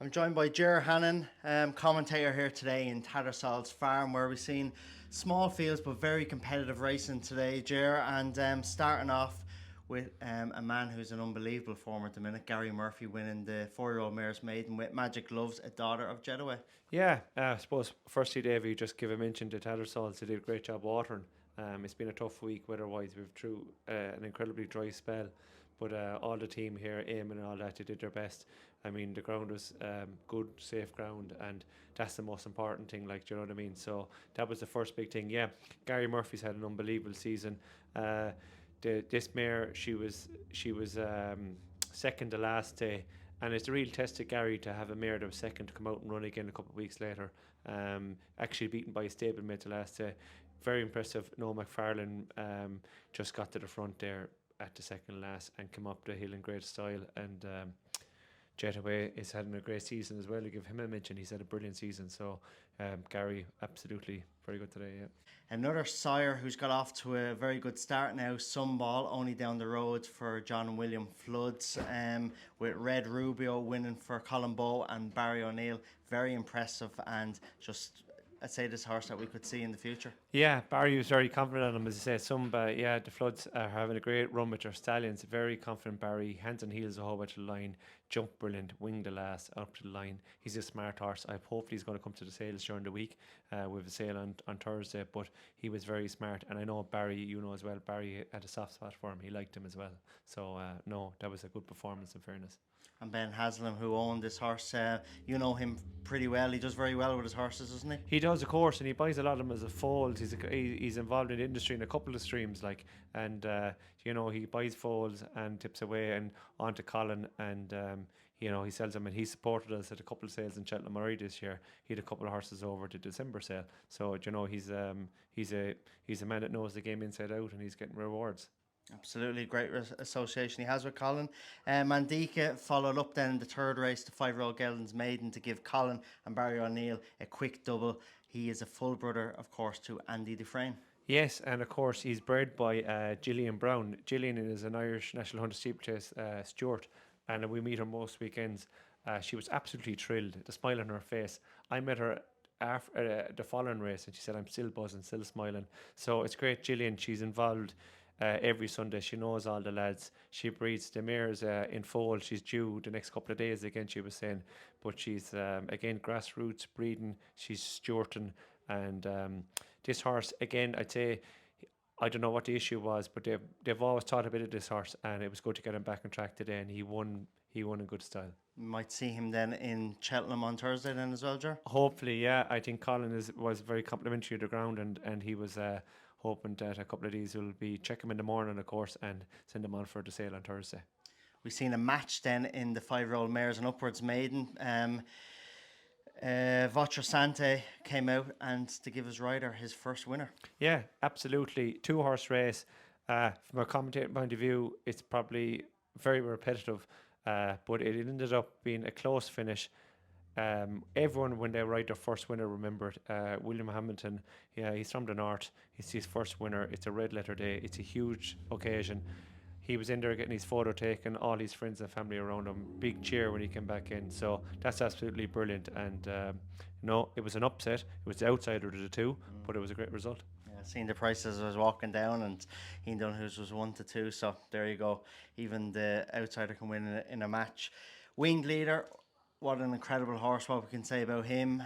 I'm joined by Ger Hannon, commentator here today in Tattersalls Farm, where we've seen small fields but very competitive racing today, Ger. And starting off with a man who's an unbelievable form at the minute, Gary Murphy, winning the 4-year-old mare's maiden with Magic Gloves, a daughter of Jedway. Yeah, I suppose firstly, Dave, you just give a mention to Tattersalls. They did a great job watering. It's been a tough week weather-wise. We've through an incredibly dry spell, but all the team here, Eamon and all that, they did their best. I mean, the ground was good, safe ground, and that's the most important thing. Like, do you know what I mean? So that was the first big thing. Yeah, Gary Murphy's had an unbelievable season. This mare, she was second the last day. And it's a real test to Gary to have a mare that was second to come out and run again a couple of weeks later. Actually beaten by a stablemate the last day. Very impressive. Noel McFarlane just got to the front there at the second last and came up the hill in great style. And Jetaway is having a great season as well. To give him a mention, he's had a brilliant season. So Gary, absolutely very good today. Yeah. Another Sire who's got off to a very good start now, Sunball, only down the road for John and William Floods, with Red Rubio winning for Colin Bowe and Barry O'Neill. Very impressive, and just, I'd say, this horse that we could see in the future. Yeah, Barry was very confident on him, as I say. Yeah, the Floods are having a great run with their stallions. Very confident Barry, hands and heels the whole way to the line, jump brilliant, wing the last, up to the line. He's a smart horse. I hope he's going to come to the sales during the week. We have a sale on Thursday, but he was very smart. And I know Barry, you know as well, Barry had a soft spot for him. He liked him as well. So, no, that was a good performance in fairness. And Ben Haslam, who owned this horse, you know him pretty well. He does very well with his horses, doesn't he? He does, of course, and he buys a lot of them as a foals. He's involved in the industry in a couple of streams, like, and he buys foals and tips away and onto Colin, and he sells them, and he supported us at a couple of sales in Cheltenham already this year. He had a couple of horses over to December sale, so he's a man that knows the game inside out, and he's getting rewards. Absolutely great association he has with Colin. Mandika followed up then in the third race, the 5-year-old Geldon's maiden, to give Colin and Barry O'Neill a quick double. He is a full brother, of course, to Andy Dufresne. Yes, and of course he's bred by Gillian Brown. Gillian is an Irish National Hunter Steeplechase steward, and we meet her most weekends. She was absolutely thrilled, the smile on her face. I met her after the following race, and she said, "I'm still buzzing, still smiling." So it's great, Gillian. She's involved every Sunday. She knows all the lads. She breeds the mares in foal. She's due the next couple of days again, she was saying. But she's, again, grassroots breeding. She's stewarding. And this horse, again, I'd say, I don't know what the issue was, but they've always thought a bit of this horse, and it was good to get him back on track today, and he won in good style. Might see him then in Cheltenham on Thursday then as well, Ger? Hopefully, yeah. I think Colin was very complimentary of the ground, and he was hoping that a couple of these will be check him in the morning, of course, and send him on for the sale on Thursday. We've seen a match then in the 5-year-old mares and upwards maiden. Votre Sante came out and to give his rider his first winner. Yeah, absolutely. 2-horse race. From a commentating point of view, it's probably very repetitive, but it ended up being a close finish. Everyone, when they ride their first winner, remembered William Hamilton. Yeah, he's from the north. It's his first winner. It's a red letter day. It's a huge occasion. He was in there getting his photo taken, all his friends and family around him. Big cheer when he came back in. So that's absolutely brilliant. And no, it was an upset. It was the outsider of the two, but it was a great result. Yeah, seeing the prices I was walking down, and Ian Dunhu's was 1-2. So there you go. Even the outsider can win in a match. Winged Leader, what an incredible horse. What we can say about him.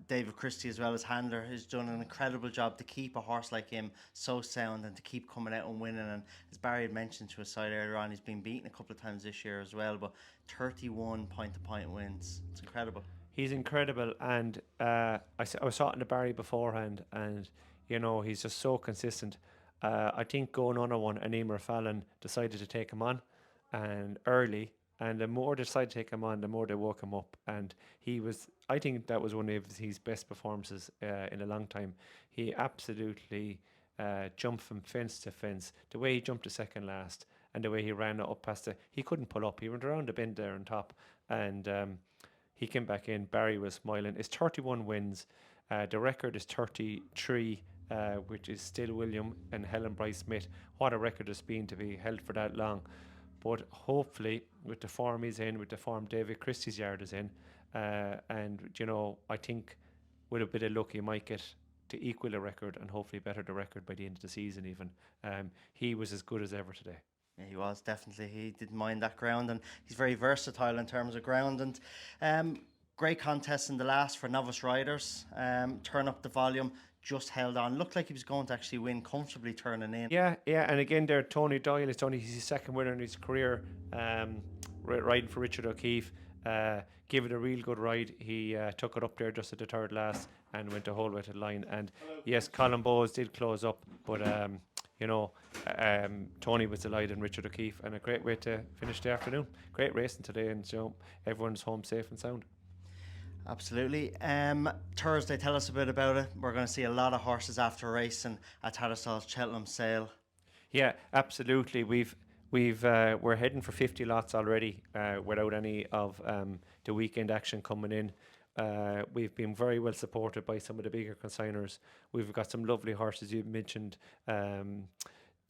David Christie, as well as handler, has done an incredible job to keep a horse like him so sound and to keep coming out and winning. And as Barry had mentioned to his side earlier on, he's been beaten a couple of times this year as well, but 31 point-to-point wins. It's incredible. He's incredible, and I was talking to Barry beforehand, and he's just so consistent. I think going on one, and Emer Fallon decided to take him on, and early. And the more they decided to take him on, the more they woke him up. And I think that was one of his best performances in a long time. He absolutely jumped from fence to fence. The way he jumped to second last, and the way he ran up past he couldn't pull up. He went around the bend there on top. And he came back in. Barry was smiling. It's 31 wins. The record is 33, which is still William and Helen Bryce Smith. What a record it's been to be held for that long. But hopefully, with the form he's in, with the form David Christie's yard is in, and I think with a bit of luck, he might get to equal a record and hopefully better the record by the end of the season. Even he was as good as ever today. Yeah, he was definitely. He didn't mind that ground, and he's very versatile in terms of ground. And great contest in the last for novice riders. Turn up the volume, just held on. Looked like he was going to actually win comfortably, turning in. Yeah. And again, there, Tony Doyle is only his second winner in his career, riding for Richard O'Keefe. Gave it a real good ride. He took it up there just at the third last and went the whole way to the line. And yes, Colin Bowe did close up, but Tony was delighted and Richard O'Keefe, and a great way to finish the afternoon. Great racing today, and everyone's home safe and sound. Absolutely. Thursday, tell us a bit about it. We're going to see a lot of horses after racing at Tattersalls Cheltenham Sale. Yeah, absolutely. We're heading for 50 lots already without any of the weekend action coming in. We've been very well supported by some of the bigger consigners. We've got some lovely horses. You mentioned the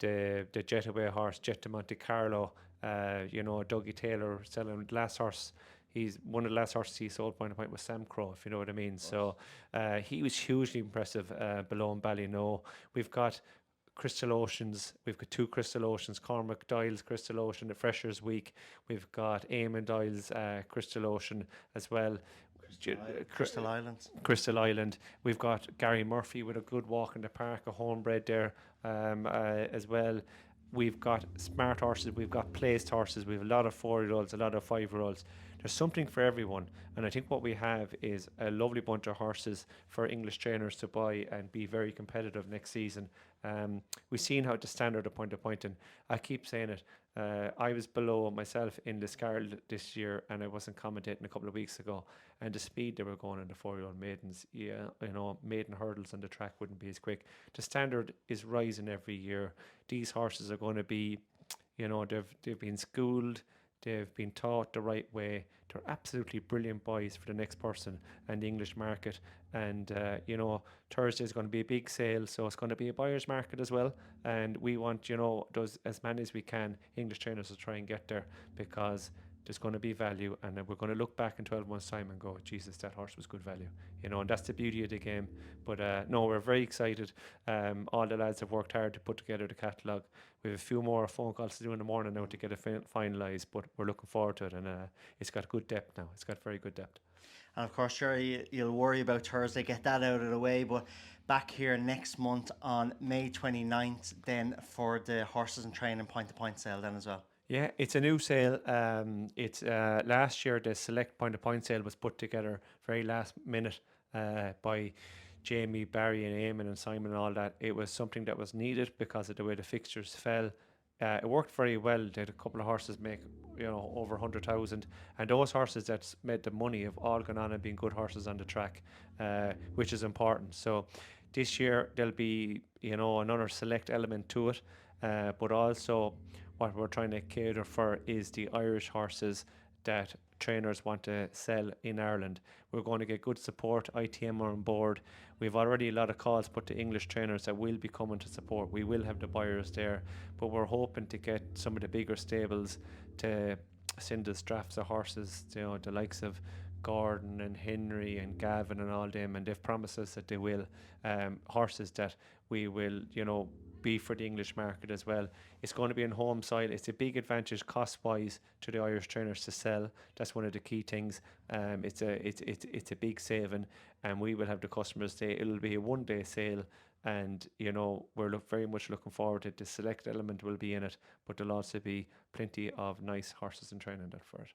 Jetaway horse, Jet de Monte Carlo. Dougie Taylor selling last horse. He's one of the last horses he sold point to point was Sam Crow, if you know what I mean. So he was hugely impressive below in Ballyno. We've got Crystal Oceans. We've got 2 Crystal Oceans. Cormac Doyle's Crystal Ocean, the Freshers Week. We've got Eamon Doyle's Crystal Ocean as well. Crystal Island. Crystal Island. We've got Gary Murphy with a good walk in the park, a homebred there as well. We've got smart horses. We've got placed horses. We have a lot of 4-year-olds, a lot of 5-year-olds. There's something for everyone, and I think what we have is a lovely bunch of horses for English trainers to buy and be very competitive next season. We've seen how the standard of point, and I keep saying it. I was below myself in the Scarlet this year, and I wasn't commentating a couple of weeks ago. And the speed they were going in the 4-year-old maidens, maiden hurdles on the track wouldn't be as quick. The standard is rising every year. These horses are going to be, they've been schooled. They've been taught the right way. They're absolutely brilliant boys for the next person and the English market. And, Thursday is going to be a big sale, so it's going to be a buyer's market as well. And we want, those as many as we can, English trainers to try and get there, because there's going to be value, and we're going to look back in 12 months' time and go, Jesus, that horse was good value. And that's the beauty of the game. But no, we're very excited. All the lads have worked hard to put together the catalogue. We have a few more phone calls to do in the morning now to get it finalised, but we're looking forward to it, and it's got good depth now. It's got very good depth. And of course, sure, you'll worry about Thursday, get that out of the way, but back here next month on May 29th then for the horses and training point-to-point sale then as well. Yeah, it's a new sale. It's last year the select point-to-point sale was put together very last minute by Jamie, Barry and Eamon and Simon and all that. It was something that was needed because of the way the fixtures fell. It worked very well. They had a couple of horses make over 100,000, and those horses that made the money have all gone on and been good horses on the track, which is important. So this year there'll be another select element to it, but also what we're trying to cater for is the Irish horses that trainers want to sell in Ireland. We're going to get good support. ITM are on board. We've already a lot of calls put to English trainers that will be coming to support. We will have the buyers there, but we're hoping to get some of the bigger stables to send us drafts of horses, the likes of Gordon and Henry and Gavin and all them, and they've promised us that they will. Horses that we will, be for the English market as well. It's going to be on home soil. It's a big advantage cost-wise to the Irish trainers to sell. That's one of the key things. It's a big saving, and we will have the customers say it'll be a one-day sale, and we're very much looking forward to it. The select element will be in it, but there'll also be plenty of nice horses and training that for it.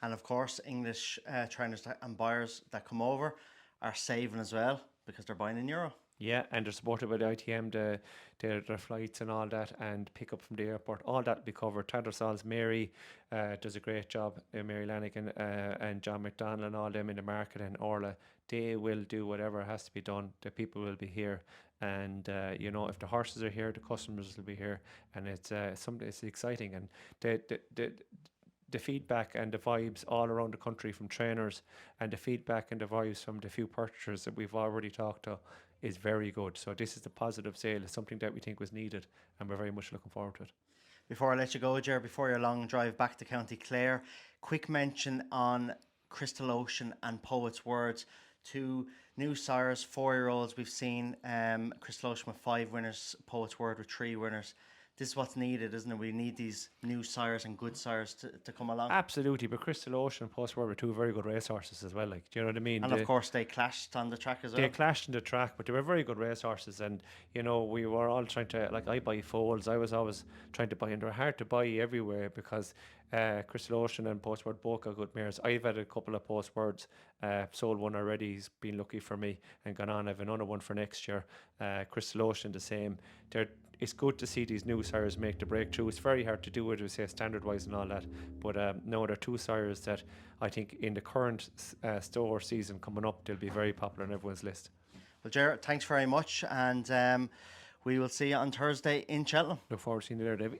And of course, English trainers and buyers that come over are saving as well because they're buying in euro. Yeah, and they're supported by the ITM, their flights and all that, and pick up from the airport. All that will be covered. Tattersalls, Mary does a great job, Mary Lanigan and John McDonald and all them in the market, and Orla. They will do whatever has to be done. The people will be here, and if the horses are here, the customers will be here, and it's exciting. And the feedback and the vibes all around the country from trainers, and the feedback and the vibes from the few purchasers that we've already talked to is very good. So this is the positive sale. It's something that we think was needed, and we're very much looking forward to it. Before I let you go, Ger, before your long drive back to County Clare, quick mention on Crystal Ocean and Poet's Words, two new sires, 4-year-olds we've seen. Crystal Ocean with 5 winners, Poet's Word with 3 winners. This is what's needed, isn't it? We need these new sires and good sires to come along. Absolutely, but Crystal Ocean and Post were 2 very good racehorses as well. Like, do you know what I mean? And of course, they clashed on the track as well. They clashed in the track, but they were very good racehorses. And you know, we were all trying to, like, I buy foals. I was always trying to buy, and they're hard to buy everywhere because Crystal Ocean and Postword both got good mares. I've had a couple of Postwords, sold one already. He's been lucky for me and gone on. I've another one for next year. Crystal Ocean the same. It's good to see these new sires make the breakthrough. It's very hard to do it, we say, standard wise and all that. But no, there are 2 sires that I think in the current store season coming up, they'll be very popular on everyone's list. Well, Ger, thanks very much, and we will see you on Thursday in Cheltenham. Look forward to seeing you there, Davey.